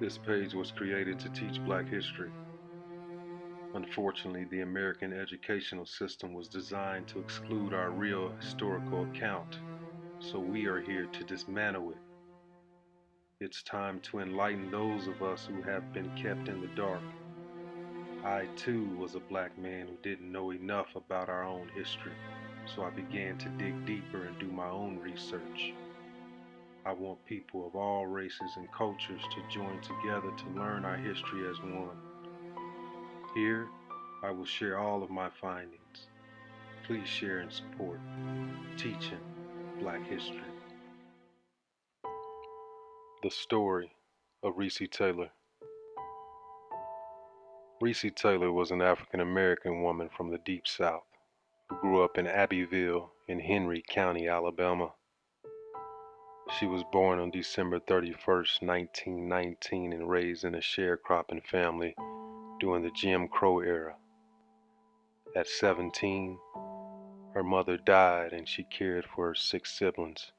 This page was created to teach Black history. Unfortunately, the American educational system was designed to exclude our real historical account, so we are here to dismantle it. It's time to enlighten those of us who have been kept in the dark. I too was a Black man who didn't know enough about our own history, so I began to dig deeper and do my own research. I want people of all races and cultures to join together to learn our history as one. Here, I will share all of my findings. Please share and support teaching Black history. The story of Recy Taylor. Recy Taylor was an African American woman from the Deep South who grew up in Abbeville in Henry County, Alabama. She was born on December 31st, 1919, and raised in a sharecropping family during the Jim Crow era. At 17, her mother died and she cared for her 6 siblings.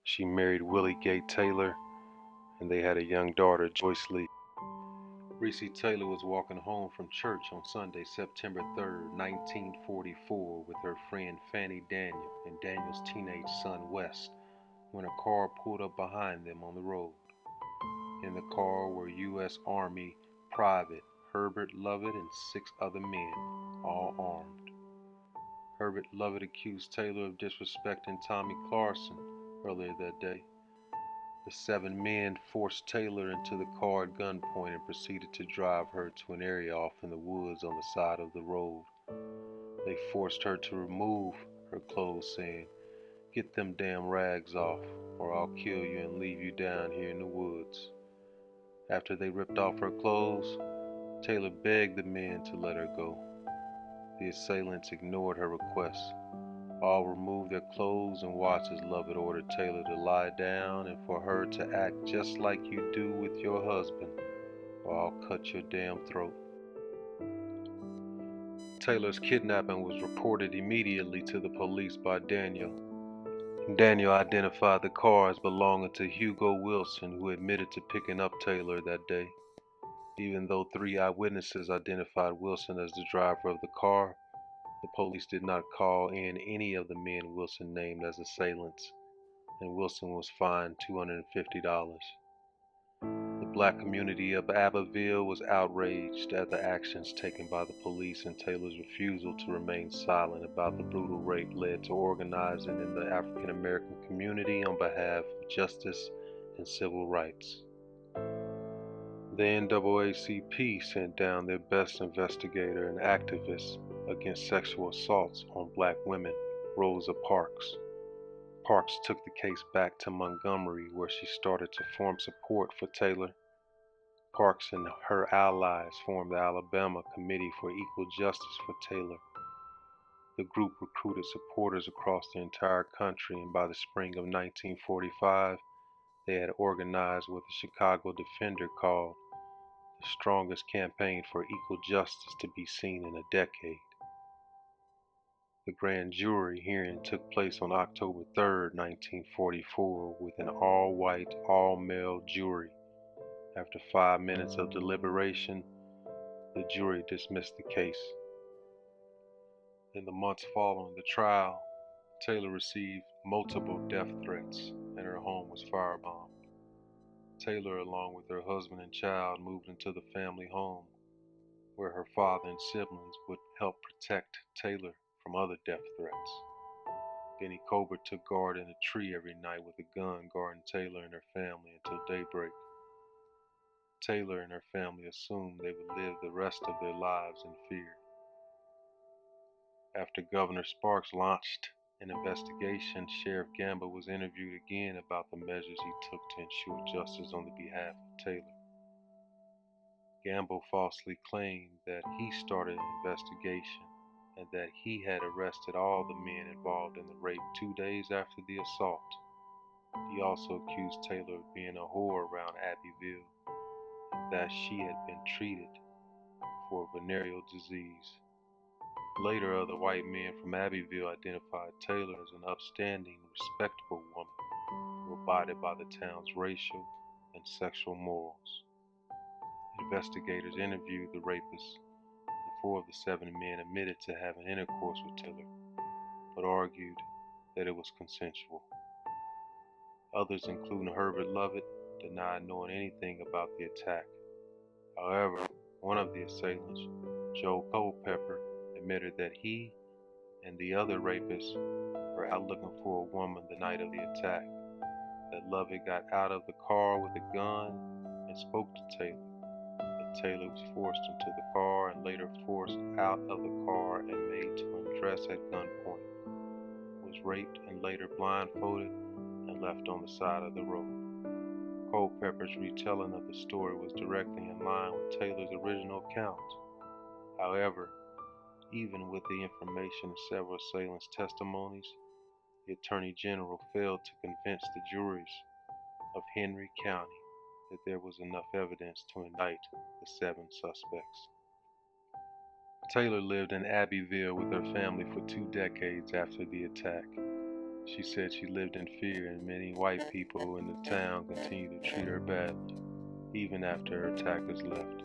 She married Willie Gay Taylor and they had a young daughter, Joyce Lee. Recy Taylor was walking home from church on Sunday, September 3rd, 1944, with her friend Fanny Daniel and Daniel's teenage son Wes when a car pulled up behind them on the road. In the car were U.S. Army Private Herbert Lovett and 6 other men, all armed. Herbert Lovett accused Taylor of disrespecting Tommy Clarkson earlier that day. The 7 men forced Taylor into the car at gunpoint and proceeded to drive her to an area off in the woods on the side of the road. They forced her to remove her clothes, saying, "Get them damn rags off, or I'll kill you and leave you down here in the woods." After they ripped off her clothes, Taylor begged the men to let her go. The assailants ignored her request. All removed their clothes and watched as Lovett ordered Taylor to lie down and for her to act just like you do with your husband, or I'll cut your damn throat. Taylor's kidnapping was reported immediately to the police by Daniel. Daniel identified the car as belonging to Hugo Wilson, who admitted to picking up Taylor that day. Even though 3 eyewitnesses identified Wilson as the driver of the car, the police did not call in any of the men Wilson named as assailants, and Wilson was fined $250. The Black community of Abbeville was outraged at the actions taken by the police, and Taylor's refusal to remain silent about the brutal rape led to organizing in the African American community on behalf of justice and civil rights. The NAACP sent down their best investigator and activist against sexual assaults on Black women, Rosa Parks. Parks took the case back to Montgomery, where she started to form support for Taylor. Parks and her allies formed the Alabama Committee for Equal Justice for Taylor. The group recruited supporters across the entire country, and by the spring of 1945, they had organized what the Chicago Defender called the strongest campaign for equal justice to be seen in a decade. The grand jury hearing took place on October 3rd, 1944, with an all-white, all-male jury. After 5 minutes of deliberation, the jury dismissed the case. In the months following the trial, Taylor received multiple death threats and her home was firebombed. Taylor, along with her husband and child, moved into the family home, where her father and siblings would help protect Taylor from other death threats. Benny Colbert took guard in a tree every night with a gun, guarding Taylor and her family until daybreak. Taylor and her family assumed they would live the rest of their lives in fear. After Governor Sparks launched an investigation, Sheriff Gamble was interviewed again about the measures he took to ensure justice on the behalf of Taylor. Gamble falsely claimed that he started an investigation and that he had arrested all the men involved in the rape 2 days after the assault. He also accused Taylor of being a whore around Abbeville and that she had been treated for venereal disease. Later, other white men from Abbeville identified Taylor as an upstanding, respectable woman who abided by the town's racial and sexual morals. Investigators interviewed the rapists, and 4 of the 7 men admitted to having intercourse with Taylor, but argued that it was consensual. Others, including Herbert Lovett, denied knowing anything about the attack. However, one of the assailants, Joe Culpepper, admitted that he and the other rapists were out looking for a woman the night of the attack, that Lovett got out of the car with a gun and spoke to Taylor, that Taylor was forced into the car and later forced out of the car and made to undress at gunpoint, was raped and later blindfolded and left on the side of the road. Culpepper's retelling of the story was directly in line with Taylor's original account. However, even with the information in several assailants' testimonies, the Attorney General failed to convince the juries of Henry County that there was enough evidence to indict the 7 suspects. Taylor lived in Abbeville with her family for 2 decades after the attack. She said she lived in fear, and many white people in the town continued to treat her badly, even after her attackers left.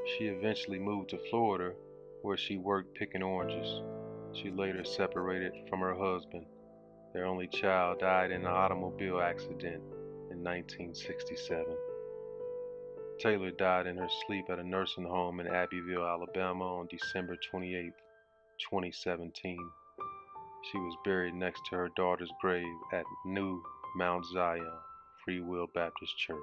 She eventually moved to Florida, where she worked picking oranges. She later separated from her husband. Their only child died in an automobile accident in 1967. Taylor died in her sleep at a nursing home in Abbeville, Alabama on December 28, 2017. She was buried next to her daughter's grave at New Mount Zion Free Will Baptist Church.